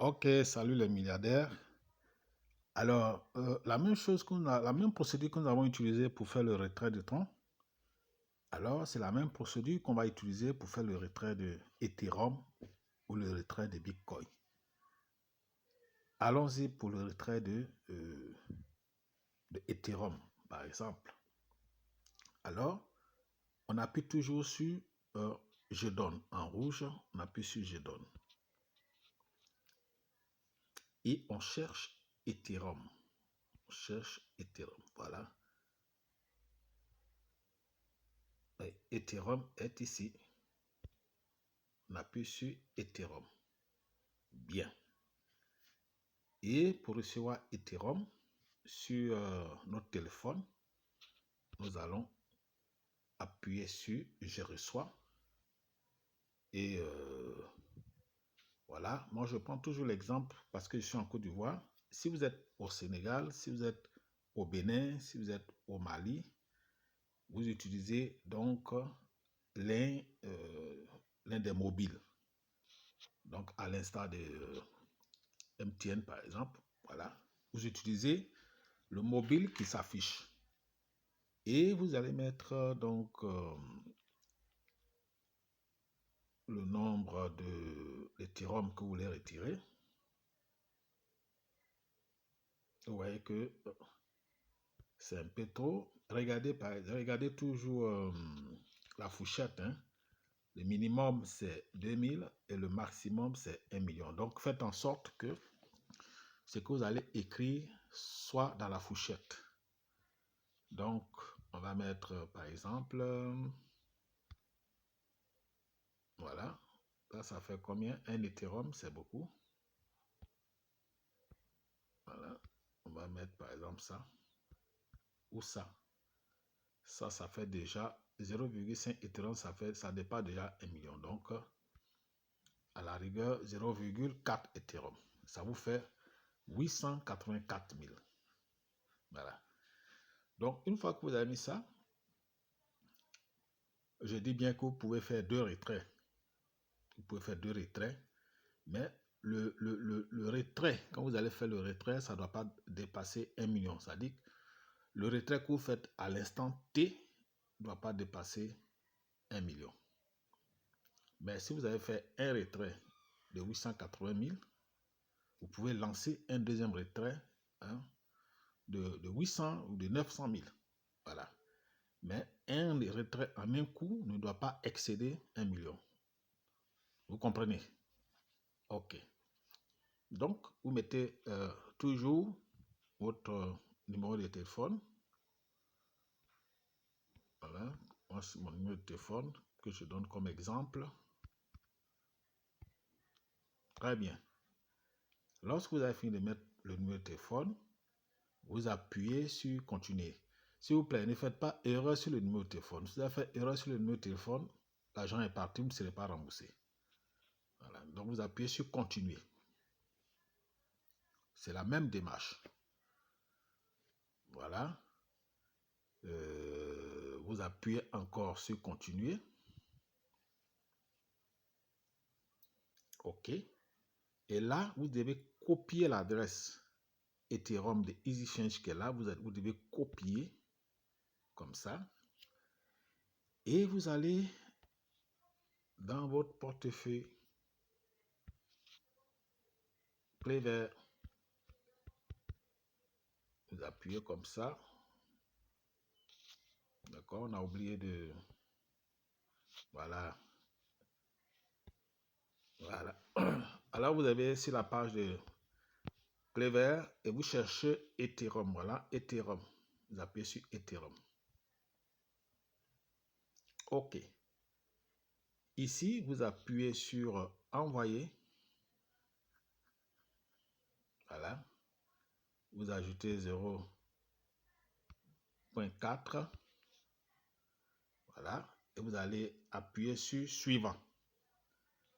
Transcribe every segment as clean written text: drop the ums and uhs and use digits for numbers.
Ok, salut les milliardaires. Alors, la même procédure que nous avons utilisée pour faire le retrait de temps, alors c'est la même procédure qu'on va utiliser pour faire le retrait de Ethereum ou le retrait de Bitcoin. Allons-y pour le retrait de Ethereum, par exemple. Alors, on appuie toujours sur Je donne en rouge, on appuie sur Je donne. Et on cherche Ethereum. On cherche Ethereum, voilà. Et Ethereum est ici. On appuie sur Ethereum. Bien. Et pour recevoir Ethereum sur notre téléphone, nous allons appuyer sur Je reçois. Et voilà, moi je prends toujours l'exemple parce que je suis en Côte d'Ivoire. Si vous êtes au Sénégal, si vous êtes au Bénin, si vous êtes au Mali, vous utilisez donc l'un des mobiles. Donc à l'instar de MTN par exemple, voilà, vous utilisez le mobile qui s'affiche. Et vous allez mettre donc le nombre d'Ethereum que vous voulez retirer. Vous voyez que c'est un peu trop. Regardez toujours la fourchette. Hein. Le minimum c'est 2000 et le maximum c'est 1 million. Donc faites en sorte que ce que vous allez écrire soit dans la fourchette. Donc on va mettre par exemple, voilà, là ça fait combien? Un Ethereum, c'est beaucoup. Voilà, on va mettre par exemple ça ou ça. Ça fait déjà 0,5 Ethereum, ça dépasse déjà 1 million. Donc, à la rigueur, 0,4 Ethereum. Ça vous fait 884 000. Voilà. Donc, une fois que vous avez mis ça, je dis bien que vous pouvez faire 2 retraits. Vous pouvez faire 2 retraits, mais le retrait, quand vous allez faire le retrait, ça ne doit pas dépasser 1 million. C'est-à-dire que le retrait que vous faites à l'instant T ne doit pas dépasser 1 million. Mais si vous avez fait un retrait de 880 000, vous pouvez lancer un deuxième retrait hein, de 800 ou de 900 000. Voilà. Mais un retrait en un coup ne doit pas excéder 1 million. Vous comprenez? Ok. Donc, vous mettez toujours votre numéro de téléphone. Voilà. Moi, c'est mon numéro de téléphone que je donne comme exemple. Très bien. Lorsque vous avez fini de mettre le numéro de téléphone, vous appuyez sur continuer. S'il vous plaît, ne faites pas erreur sur le numéro de téléphone. Si vous avez fait erreur sur le numéro de téléphone, l'argent est parti, vous ne serez pas remboursé. Voilà. Donc vous appuyez sur continuer. C'est la même démarche. Voilà. Vous appuyez encore sur continuer. OK. Et là, vous devez copier l'adresse Ethereum de EasyChange qui est là. Vous devez copier comme ça. Et vous allez dans votre portefeuille Clever. Vous appuyez comme ça. D'accord, on a oublié de... Voilà. Voilà. Alors, vous avez sur la page de Clever et vous cherchez Ethereum. Voilà, Ethereum. Vous appuyez sur Ethereum. OK. Ici, vous appuyez sur Envoyer. Voilà. Vous ajoutez 0.4. Voilà. Et vous allez appuyer sur Suivant.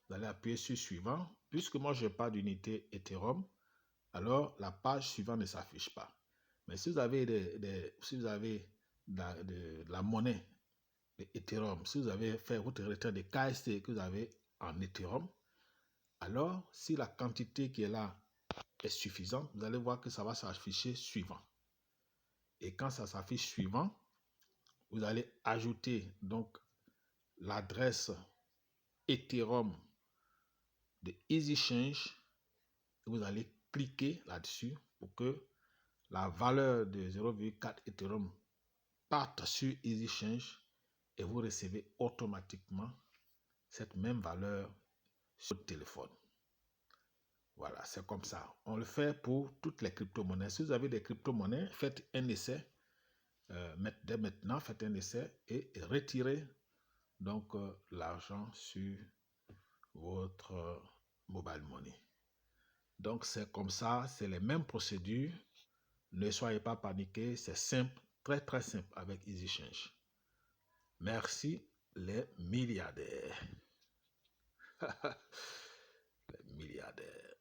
Vous allez appuyer sur Suivant. Puisque moi, je n'ai pas d'unité Ethereum, alors la page suivante ne s'affiche pas. Mais si vous avez, de la monnaie de Ethereum, si vous avez fait votre retrait de KST que vous avez en Ethereum, Alors, si la quantité qui est là est suffisante, vous allez voir que ça va s'afficher suivant. Et quand ça s'affiche suivant, vous allez ajouter donc l'adresse Ethereum de EasyChange. Vous allez cliquer là-dessus pour que la valeur de 0,4 Ethereum parte sur EasyChange et vous recevez automatiquement cette même valeur sur le téléphone. Voilà, c'est comme ça. On le fait pour toutes les crypto-monnaies. Si vous avez des crypto-monnaies, faites un essai. Dès maintenant, faites un essai et retirez donc l'argent sur votre mobile money. Donc c'est comme ça, c'est les mêmes procédures. Ne soyez pas paniqués, c'est simple, très très simple avec EasyChange. Merci les milliardaires. Les milliardaires.